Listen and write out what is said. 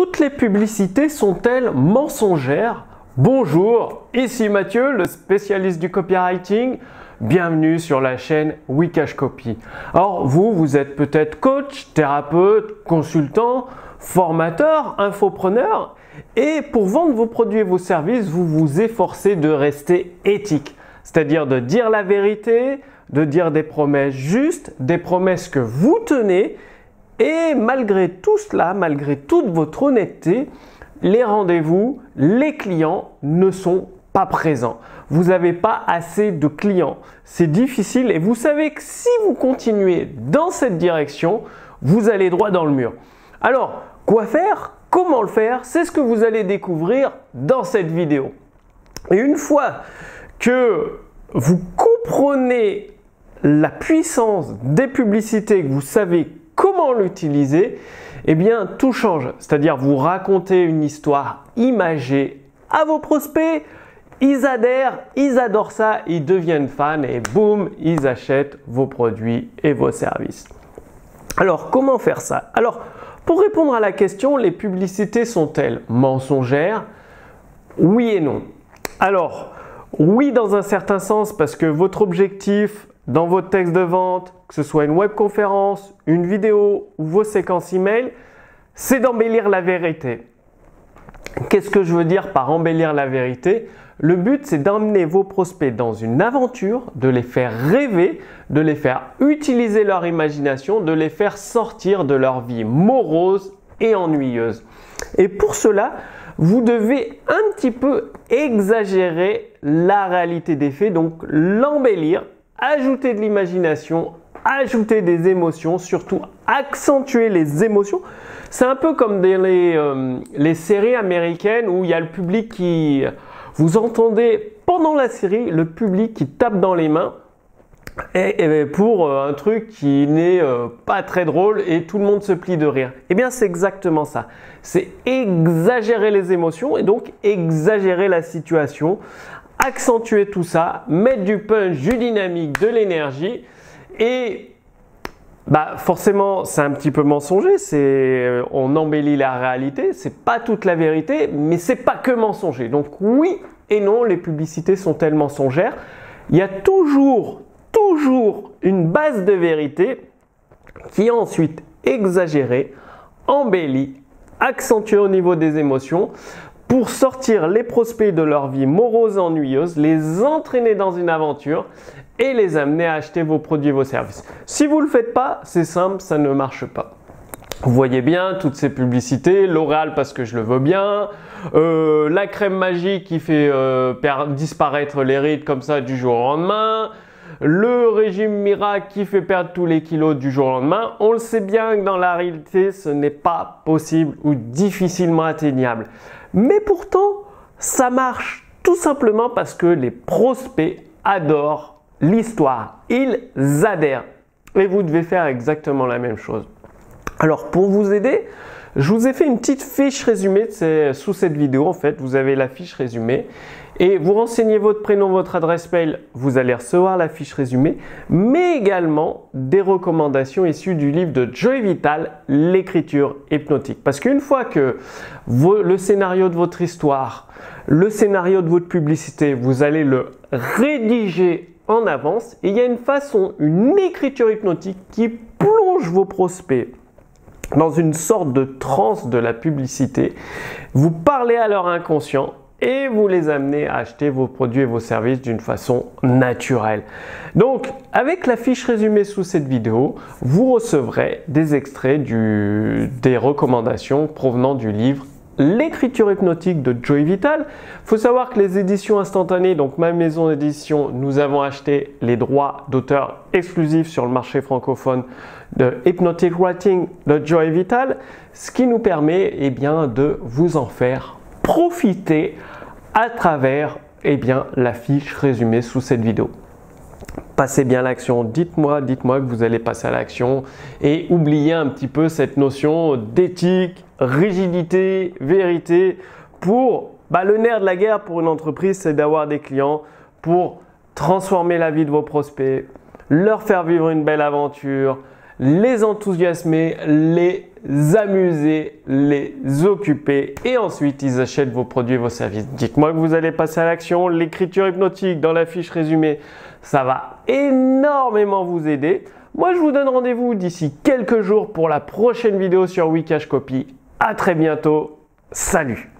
Toutes les publicités sont-elles mensongères? Bonjour, ici Mathieu, le spécialiste du copywriting. Bienvenue sur la chaîne Wikash Copy. Alors vous êtes peut-être coach, thérapeute, consultant, formateur, infopreneur et pour vendre vos produits et vos services, vous vous efforcez de rester éthique. C'est-à-dire de dire la vérité, de dire des promesses justes, des promesses que vous tenez. Et malgré tout cela, malgré toute votre honnêteté, les rendez-vous, les clients ne sont pas présents. Vous n'avez pas assez de clients. C'est difficile et vous savez que si vous continuez dans cette direction, vous allez droit dans le mur. Alors, quoi faire? Comment le faire? C'est ce que vous allez découvrir dans cette vidéo. Et une fois que vous comprenez la puissance des publicités, que vous savez comment l'utiliser, eh bien tout change. C'est-à-dire vous racontez une histoire imagée à vos prospects, ils adhèrent, ils adorent ça, ils deviennent fans et boum, ils achètent vos produits et vos services. Alors comment faire ça? Alors pour répondre à la question, les publicités sont-elles mensongères? Oui et non. Alors oui dans un certain sens parce que votre objectif dans votre texte de vente, que ce soit une webconférence, une vidéo ou vos séquences email, c'est d'embellir la vérité. Qu'est-ce que je veux dire par embellir la vérité? Le but, c'est d'emmener vos prospects dans une aventure, de les faire rêver, de les faire utiliser leur imagination, de les faire sortir de leur vie morose et ennuyeuse. Et pour cela, vous devez un petit peu exagérer la réalité des faits, donc l'embellir, ajouter de l'imagination, ajouter des émotions, surtout accentuer les émotions. C'est un peu comme dans les séries américaines où il y a le public qui… Vous entendez pendant la série le public qui tape dans les mains et pour un truc qui n'est pas très drôle et tout le monde se plie de rire. Eh bien c'est exactement ça. C'est exagérer les émotions et donc exagérer la situation, accentuer tout ça, mettre du punch, du dynamique, de l'énergie et forcément c'est un petit peu mensonger, on embellit la réalité, c'est pas toute la vérité mais c'est pas que mensonger. Donc oui et non, les publicités sont-elles mensongères? Il y a toujours une base de vérité qui est ensuite exagérée, embellie, accentuée au niveau des émotions pour sortir les prospects de leur vie morose et ennuyeuse, les entraîner dans une aventure et les amener à acheter vos produits et vos services. Si vous ne le faites pas, c'est simple, ça ne marche pas. Vous voyez bien toutes ces publicités, L'Oréal parce que je le veux bien, la crème magique qui fait disparaître les rides comme ça du jour au lendemain, le régime miracle qui fait perdre tous les kilos du jour au lendemain. On le sait bien que dans la réalité, ce n'est pas possible ou difficilement atteignable. Mais pourtant, ça marche tout simplement parce que les prospects adorent l'histoire. Ils adhèrent. Et vous devez faire exactement la même chose. Alors pour vous aider, je vous ai fait une petite fiche résumée sous cette vidéo. En fait, vous avez la fiche résumée et vous renseignez votre prénom, votre adresse mail, vous allez recevoir la fiche résumée, mais également des recommandations issues du livre de Joey Vital, l'écriture hypnotique. Parce qu'une fois que le scénario de votre histoire, le scénario de votre publicité, vous allez le rédiger en avance et il y a une écriture hypnotique qui plonge vos prospects dans une sorte de transe de la publicité. Vous parlez à leur inconscient et vous les amenez à acheter vos produits et vos services d'une façon naturelle. Donc, avec la fiche résumée sous cette vidéo, vous recevrez des extraits des recommandations provenant du livre L'écriture hypnotique de Joey Vital. Il faut savoir que les éditions instantanées, donc ma maison d'édition, nous avons acheté les droits d'auteur exclusifs sur le marché francophone de Hypnotic Writing de Joey Vital, ce qui nous permet de vous en faire profiter à travers la fiche résumée sous cette vidéo. Passez bien à l'action, dites-moi que vous allez passer à l'action et oubliez un petit peu cette notion d'éthique, rigidité, vérité. Pour le nerf de la guerre pour une entreprise, c'est d'avoir des clients pour transformer la vie de vos prospects, leur faire vivre une belle aventure, les enthousiasmer, les amuser, les occuper et ensuite ils achètent vos produits et vos services. Dites-moi que vous allez passer à l'action. L'écriture hypnotique dans la fiche résumée, ça va énormément vous aider. Moi, je vous donne rendez-vous d'ici quelques jours pour la prochaine vidéo sur Wikash Copy. À très bientôt. Salut!